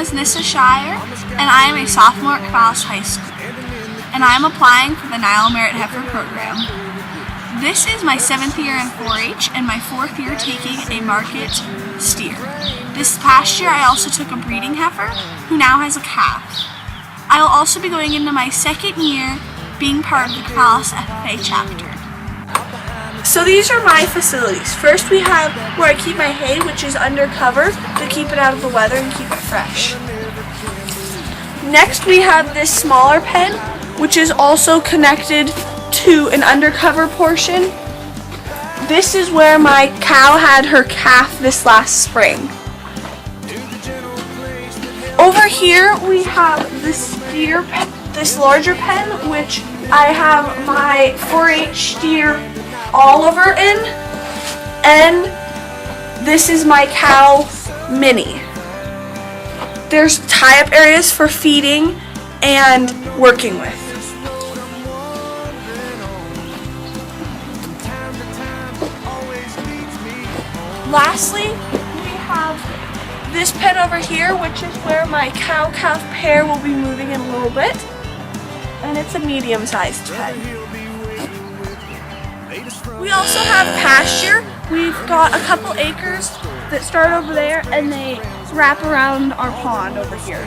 is Nyssa Schairer, and I am a sophomore at Corvallis High School, and I am applying for the NILE Merit Heifer program. This is my 7th year in 4-H and my 4th year taking a market steer. This past year I also took a breeding heifer who now has a calf. I will also be going into my 2nd year being part of the Corvallis FFA chapter. So these are my facilities. First we have where I keep my hay, which is under cover to keep it out of the weather and keep it fresh. Next we have this smaller pen, which is also connected to an undercover portion. This is where my cow had her calf this last spring. Over here we have this steer pen, this larger pen, which I have my 4-H steer Oliver in, and this is my cow Minnie. There's tie-up areas for feeding and working with. Lastly, we have this pen over here, which is where my cow-calf pair will be moving in a little bit, and it's a medium-sized pen. We also have pasture. We've got a couple acres that start over there and they wrap around our pond over here.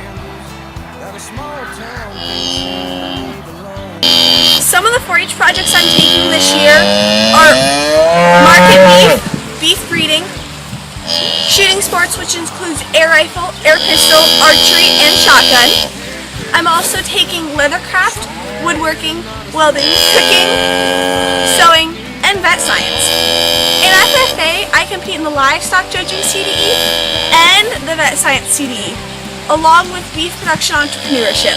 Some of the 4-H projects I'm taking this year are market beef breeding, shooting sports, which includes air rifle, air pistol, archery, and shotgun. I'm also taking leathercraft, woodworking, welding, cooking, sewing, and vet science. In FFA, I compete in the livestock judging CDE and the vet science CDE, along with beef production entrepreneurship.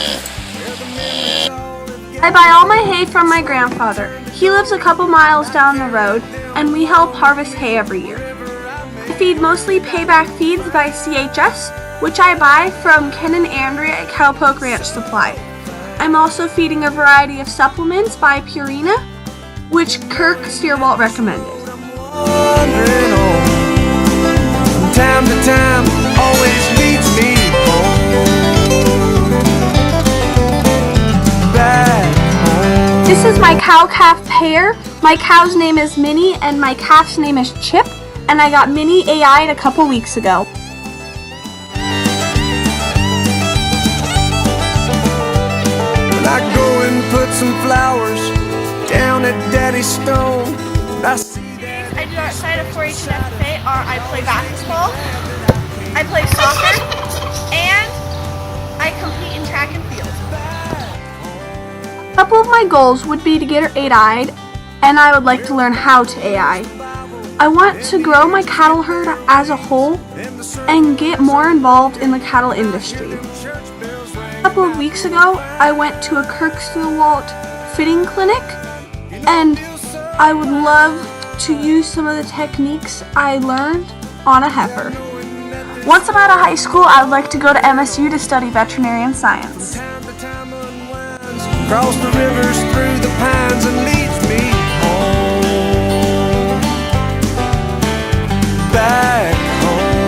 I buy all my hay from my grandfather. He lives a couple miles down the road, and we help harvest hay every year. I feed mostly payback feeds by CHS, which I buy from Ken and Andrea at Cowpoke Ranch Supply. I'm also feeding a variety of supplements by Purina, which Kirk Steerwalt recommended. From time to time, always leads me home. Back home. This is my cow-calf pair. My cow's name is Minnie and my calf's name is Chip, and I got Minnie AI'd a couple weeks ago. When I go and put some flowers down at Daddy's stone, I see that. I do outside of 4-H and FFA are I play basketball, I play soccer, and I compete in track and field. A couple of my goals would be to get her AI'd, and I would like to learn how to AI. I want to grow my cattle herd as a whole and get more involved in the cattle industry. A couple of weeks ago, I went to a Kirk Steerwalt fitting clinic, and I would love to use some of the techniques I learned on a heifer. Once I'm out of high school, I would like to go to MSU to study veterinarian science. Cross the rivers through the pines and leads me home. Back home.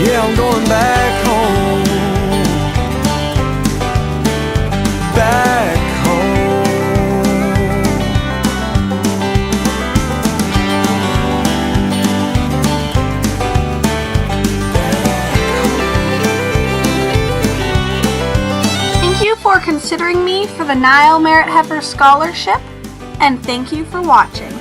Yeah, I'm going back home. Back home. Thank you for considering me for the NILE Merit Heifer Scholarship, and thank you for watching.